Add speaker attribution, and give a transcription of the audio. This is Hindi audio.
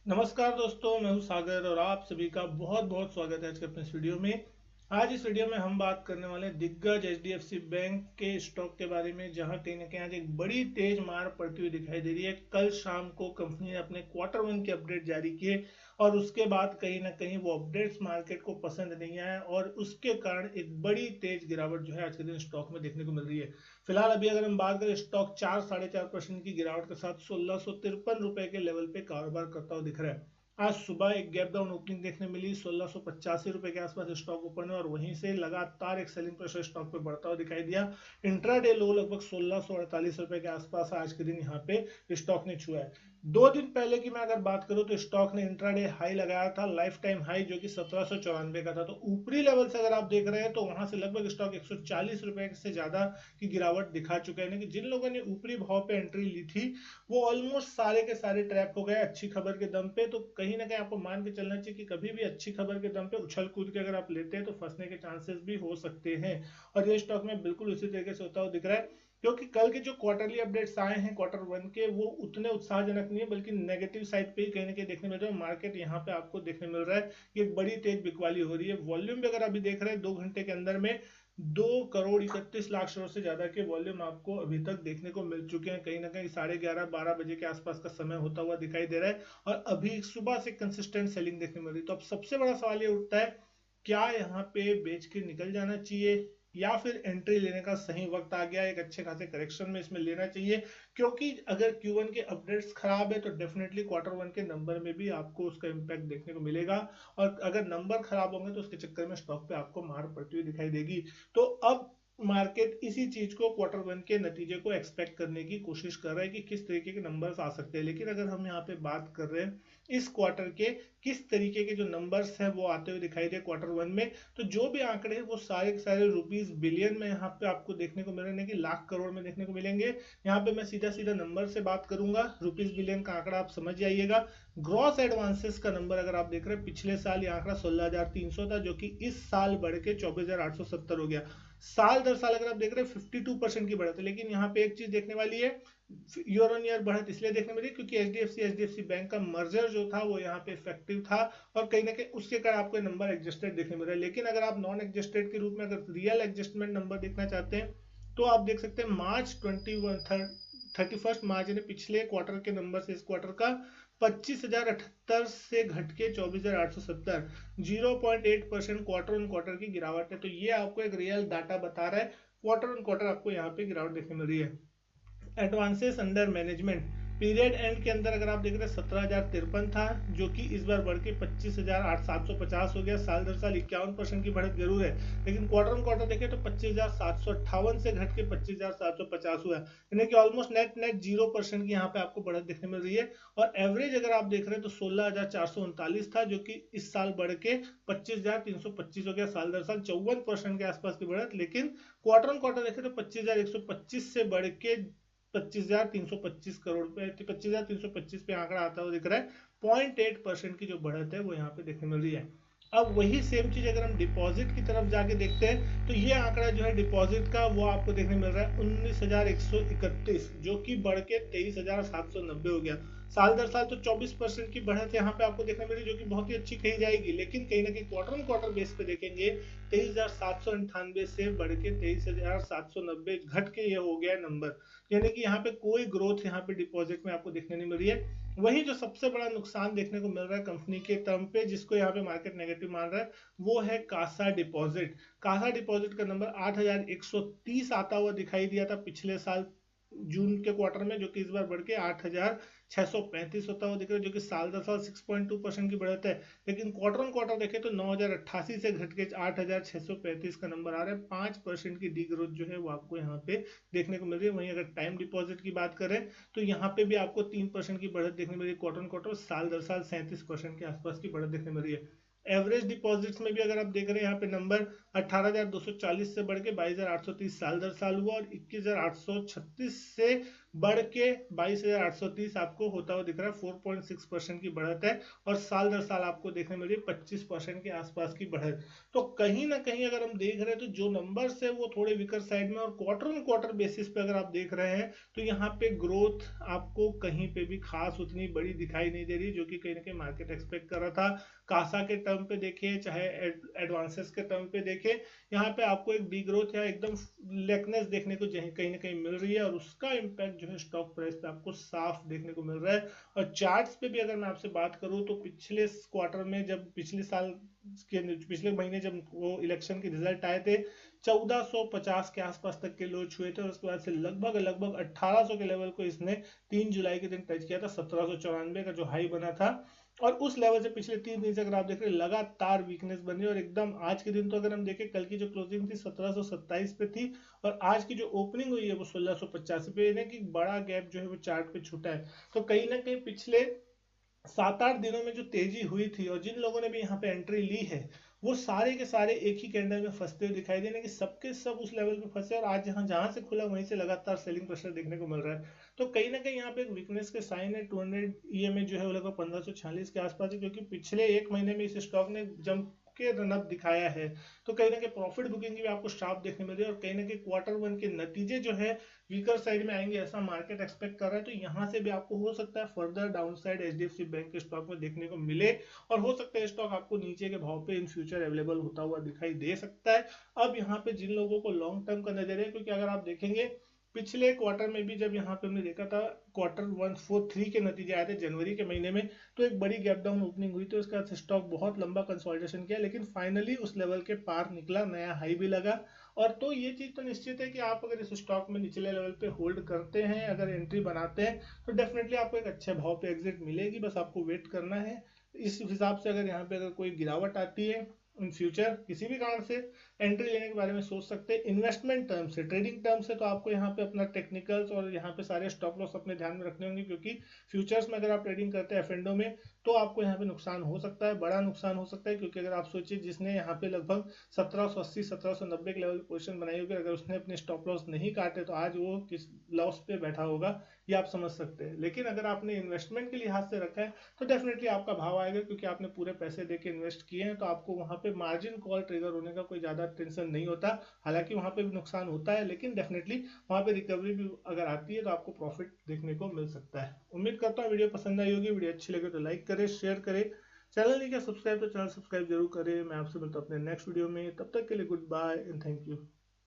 Speaker 1: नमस्कार दोस्तों, मैं हूं सागर और आप सभी का बहुत बहुत स्वागत है आज के अपने इस वीडियो में। आज इस वीडियो में हम बात करने वाले हैं दिग्गज एचडीएफसी बैंक के स्टॉक के बारे में, जहां कहीं ना कहीं आज एक बड़ी तेज मार पड़ती हुई दिखाई दे रही है। कल शाम को कंपनी ने अपने क्वार्टर 1 के अपडेट जारी किए और उसके बाद कहीं ना कहीं वो अपडेट्स मार्केट को पसंद नहीं आया और उसके कारण एक बड़ी तेज गिरावट जो है आज के दिन स्टॉक में देखने को मिल रही है। फिलहाल अभी अगर हम बात करें, स्टॉक 4-4.5% की गिरावट के साथ 1653 रुपए के लेवल पे कारोबार करता हुआ दिख रहा है। आज सुबह एक गैप डाउन ओपनिंग देखने मिली 1685 रुपए के आसपास स्टॉक ओपन है और वहीं से लगातार एक सेलिंग प्रेशर स्टॉक पे बढ़ता हुआ दिखाई दिया। इंट्राडे लो लगभग 1648 रुपए के आसपास आज के दिन यहाँ पे स्टॉक ने छुआ है। 2 दिन पहले की मैं अगर बात करूं तो स्टॉक ने इंट्राडे हाई लगाया था, लाइफ टाइम हाई, जो कि 1794 का था। तो ऊपरी लेवल से अगर आप देख रहे हैं तो वहां से लगभग स्टॉक 140 रुपए से ज्यादा की गिरावट दिखा चुका है। कि जिन लोगों ने ऊपरी भाव पे एंट्री ली थी वो ऑलमोस्ट सारे के सारे ट्रैप हो गए अच्छी खबर के दम पे। तो कहीं ना कहीं आपको मान के चलना चाहिए कि कभी भी अच्छी खबर के दम पे उछल कूद के अगर आप लेते हैं तो फंसने के चांसेस भी हो सकते हैं। और ये स्टॉक में बिल्कुल उसी तरीके से होता हुआ दिख रहा है, क्योंकि कल के जो क्वार्टरली अपडेट्स आए हैं क्वार्टर 1 के, वो उतने उत्साहजनक नहीं है, बल्कि नेगेटिव साइड पे ही कहीं ना कहीं देखने मिल रहा है। मार्केट यहाँ पे आपको देखने मिल रहा है कि एक बड़ी तेज बिकवाली हो रही है। वॉल्यूम भी अगर अभी देख रहे हैं 2 घंटे के अंदर में 2 करोड़ 31 लाख से ज्यादा के वॉल्यूम आपको अभी तक देखने को मिल चुके हैं। कहीं ना कहीं 11:30-12 बजे के आसपास का समय होता हुआ दिखाई दे रहा है और अभी सुबह से कंसिस्टेंट सेलिंग देखने मिल रही है। तो अब सबसे बड़ा सवाल ये उठता है, क्या यहाँ पे बेच के निकल जाना चाहिए या फिर एंट्री लेने का सही वक्त आ गया, एक अच्छे खासे करेक्शन में इसमें लेना चाहिए? क्योंकि अगर Q1 के अपडेट्स खराब है तो डेफिनेटली क्वार्टर 1 के नंबर में भी आपको उसका इम्पैक्ट देखने को मिलेगा और अगर नंबर खराब होंगे तो उसके चक्कर में स्टॉक पे आपको मार पड़ती हुई दिखाई देगी। तो अब मार्केट इसी चीज को क्वार्टर 1 के नतीजे को एक्सपेक्ट करने की कोशिश कर रहा है कि किस तरीके के नंबर्स आ सकते हैं। लेकिन अगर हम यहाँ पे बात कर रहे हैं इस क्वार्टर के किस तरीके के जो नंबर्स हैं वो आते हुए दिखाई दे क्वार्टर 1 में, तो जो भी आंकड़े हैं वो सारे के सारे रुपीस बिलियन में यहाँ पे आपको देखने को मिल रहे हैं कि लाख करोड़ में देखने को मिलेंगे। यहाँ पे मैं सीधा सीधा नंबर से बात करूंगा, रुपीस बिलियन का आंकड़ा आप समझ जाइएगा। ग्रॉस एडवांसेस का नंबर अगर आप देख रहे हैं, पिछले साल ये आंकड़ा 16,300 था, जो कि इस साल बढ़ के 24,870 हो गया। साल दर साल अगर आप देख रहे हैं 52% की बढ़त है। लेकिन यहाँ पे एक चीज देखने वाली है, ईयर ऑन ईयर बढ़त इसलिए देखने मिली क्योंकि एचडीएफसी बैंक का मर्जर जो था वो यहाँ पे इफेक्टिव था और कहीं ना कहीं उसके कारण आपको नंबर एडजस्टेड देखने मिल रहा है। लेकिन अगर आप नॉन एडजस्टेड के रूप में अगर रियल एडजस्टमेंट नंबर देखना चाहते हैं तो आप देख सकते हैं मार्च 31 मार्च यानी पिछले क्वार्टर के नंबर से इस क्वार्टर का 25,078 से घट के 24,870, 0.8% क्वार्टर ऑन क्वार्टर की गिरावट है। तो ये आपको एक रियल डाटा बता रहा है, क्वार्टर ऑन क्वार्टर आपको यहाँ पे गिरावट देखने मिल रही है। Advances under management period and के अंदर अगर आप देख रहे हैं 17,053 था, जो कि इस बार बढ़ के 25,750 हो गया। साल दर साल 51% की बढ़त जरूर है, लेकिन क्वार्टर ऑन क्वार्टर देखें तो 25,758 से घट के 25,750 हुआ, यानी कि ऑलमोस्ट नेट नेट 0% की यहाँ पे आपको बढ़त देखने मिल रही है। और एवरेज अगर आप देख रहे हैं तो 16,439 था, जो कि इस साल बढ़ के 25,325 हो गया। साल दर साल 54% के आसपास की बढ़त, लेकिन क्वार्टर ऑन क्वार्टर देखें तो 25,125 से बढ़ के 25,325 करोड़ पे 25,325 पे आंकड़ा आता हुआ दिख रहा है। 0.8% की जो बढ़त है वो यहाँ पे देखने मिल रही है। अब वही सेम चीज अगर हम डिपॉजिट की तरफ जाके देखते हैं तो ये आंकड़ा जो है डिपॉजिट का वो आपको देखने मिल रहा है 19,131, जो कि बढ़ के 23,790 हो गया। साल दर साल तो 24% की बढ़त यहाँ पे आपको देखने मिली, जो कि बहुत ही अच्छी कही जाएगी। लेकिन कहीं ना कहीं क्वार्टर ऑन क्वार्टर बेस पे देखेंगे 23,798 से बढ़ के 23,790 घट के ये हो गया नंबर, यानी कि यहाँ पे कोई ग्रोथ यहाँ पे डिपॉजिट में आपको देखने नहीं मिल रही है। वही जो सबसे बड़ा नुकसान देखने को मिल रहा है कंपनी के टर्म पे, जिसको यहाँ पे मार्केट नेगेटिव मान रहा है, वो है कासा डिपॉजिट। कासा डिपॉजिट का नंबर 8,130 आता हुआ दिखाई दिया था पिछले साल जून के क्वार्टर में, जो कि इस बार बढ़ के 8,635 होता हुआ दिख रहा है, जो कि साल दर साल 6.2% की बढ़त है। लेकिन क्वार्टर ऑन क्वार्टर देखें तो 9,088 से घट के 8,635 का नंबर आ रहा है। 5% की डी ग्रोथ जो है वो आपको यहाँ पे देखने को मिल रही है। वहीं अगर टाइम डिपॉजिट की बात करें तो यहाँ पे भी आपको 3% की बढ़त देखने मिल रही है क्वार्टर ऑन क्वार्टर। साल दर साल 37% के आसपास की बढ़त देखने मिल रही है। एवरेज डिपॉजिट्स में भी अगर आप देख रहे हैं यहाँ पे नंबर 18,240 से बढ़ के 22,830 साल दर साल हुआ और 21,836 से बढ़ के 22,830 आपको होता हुआ दिख रहा है। 4.6% की बढ़त है और साल दर साल आपको देखने मिल रही है 25% के आसपास की बढ़त। तो कहीं ना कहीं अगर हम देख रहे हैं तो जो नंबर्स है वो थोड़े वीकर साइड में, और क्वार्टर ऑन क्वार्टर बेसिस पे अगर आप देख रहे हैं तो यहाँ पे ग्रोथ आपको कहीं पे भी खास उतनी बड़ी दिखाई नहीं दे रही, जो कि कहीं ना कहीं मार्केट एक्सपेक्ट कर रहा था। कासा के टर्म पे देखें चाहे एडवांसेस के टर्म पे देखें, यहाँ पे आपको एक डी ग्रोथ या एकदम लेकनेस देखने को कहीं ना कहीं मिल रही है, और उसका इम्पैक्ट जो है स्टॉक प्राइस पे आपको साफ देखने को मिल रहा है। और चार्ट्स पे भी अगर मैं आपसे बात करूं तो पिछले क्वार्टर में, जब पिछले साल के पिछले महीने जब वो इलेक्शन के रिजल्ट आए थे, 1450 के आसपास तक के लो छुए थे, और उसके बाद से लगभग लगभग 1800 के लेवल को इसने 3 जुलाई के दिन टच किया था। 1794 का जो हाई बना था, और उस लेवल से पिछले 3 दिन से अगर आप देख रहे हैं लगातार वीकनेस बन रही है। और एकदम आज के दिन तो अगर हम देखें, कल की जो क्लोजिंग थी 1727 पे थी, और आज की जो ओपनिंग हुई है वो 1685 पे, यानी कि बड़ा गैप जो है वो चार्ट पे छूटा है। तो कहीं ना कहीं पिछले 7-8 दिनों में जो तेजी हुई थी, और जिन लोगों ने भी यहाँ पे एंट्री ली है, वो सारे के सारे एक ही कैंडल में फंसते हुए दिखाई दे रहे हैं, कि सबके सब उस लेवल पे फंसे, और आज यहाँ जहां से खुला वहीं से लगातार सेलिंग प्रेशर देखने को मिल रहा है। तो कहीं ना कहीं यहाँ पे एक वीकनेस के साइन है। 200 ईएमए जो है वो लगभग 1546 के आसपास है, क्योंकि पिछले एक महीने में इस स्टॉक ने जंप के रनअप दिखाया है। तो कहीं ना कहीं प्रॉफिट बुकिंग की भी आपको शार्प देखने मिल रही है, और कहीं ना कहीं Q1 के नतीजे जो है वीकर साइड में आएंगे ऐसा मार्केट एक्सपेक्ट कर रहा है। तो यहाँ से भी आपको हो सकता है further down side HDFC bank के स्टॉक में देखने को मिले, और हो सकता है स्टॉक आपको नीचे के भाव पे इन फ्यूचर अवेलेबल होता हुआ दिखाई दे सकता है। अब यहाँ पे जिन लोगों को लॉन्ग टर्म का नजर है, क्योंकि अगर आप देखेंगे पिछले क्वार्टर में भी जब यहाँ पे हमने देखा था Q1 4 3 के नतीजे आए थे जनवरी के महीने में, तो एक बड़ी गैप डाउन ओपनिंग हुई थी, उसके बाद स्टॉक बहुत लंबा कंसोलिडेशन किया, लेकिन फाइनली उस लेवल के पार निकला, नया हाई भी लगा। और तो ये चीज तो निश्चित है कि आप अगर इस स्टॉक में निचले लेवल पे होल्ड करते हैं, अगर एंट्री बनाते हैं, तो डेफिनेटली आपको एक अच्छे भाव पे एग्जिट मिलेगी, बस आपको वेट करना है। इस हिसाब से अगर यहाँ पे अगर कोई गिरावट आती है इन फ्यूचर किसी भी कारण से, एंट्री लेने के बारे में सोच सकते हैं। इन्वेस्टमेंट टर्म से, ट्रेडिंग टर्म से, तो आपको यहाँ पे अपना टेक्निकल्स और यहाँ पे सारे स्टॉप लॉस अपने ध्यान में रखने होंगे, क्योंकि फ्यूचर्स में अगर आप ट्रेडिंग करते हैं एफएनडो में, तो आपको यहाँ पे नुकसान हो सकता है, बड़ा नुकसान हो सकता है। क्योंकि अगर आप सोचिए, जिसने यहाँ पे लगभग 1780 1790 के लेवल पोजीशन बनाई होगी, अगर उसने अपने स्टॉप लॉस नहीं काटे तो आज वो किस लॉस पे बैठा होगा, ये आप समझ सकते हैं। लेकिन अगर आपने इन्वेस्टमेंट के लिहाज से रखा है तो डेफिनेटली आपका भाव आएगा, क्योंकि आपने पूरे पैसे देके इन्वेस्ट किए हैं, तो आपको वहां पे मार्जिन कॉल ट्रिगर होने का कोई ज्यादा टेंशन नहीं होता। हालांकि वहां पे भी नुकसान होता है, लेकिन डेफिनेटली वहां पे रिकवरी भी अगर आती है तो आपको प्रॉफिट देखने को मिल सकता है। उम्मीद करता हूँ वीडियो पसंद आई होगी। वीडियो अच्छी लगे तो लाइक करें, शेयर करें, चैनल नहीं किया सब्सक्राइब तो चैनल सब्सक्राइब जरूर करें। मैं आपसे मिलता हूँ अपने नेक्स्ट वीडियो में, तब तक के लिए good bye and thank you.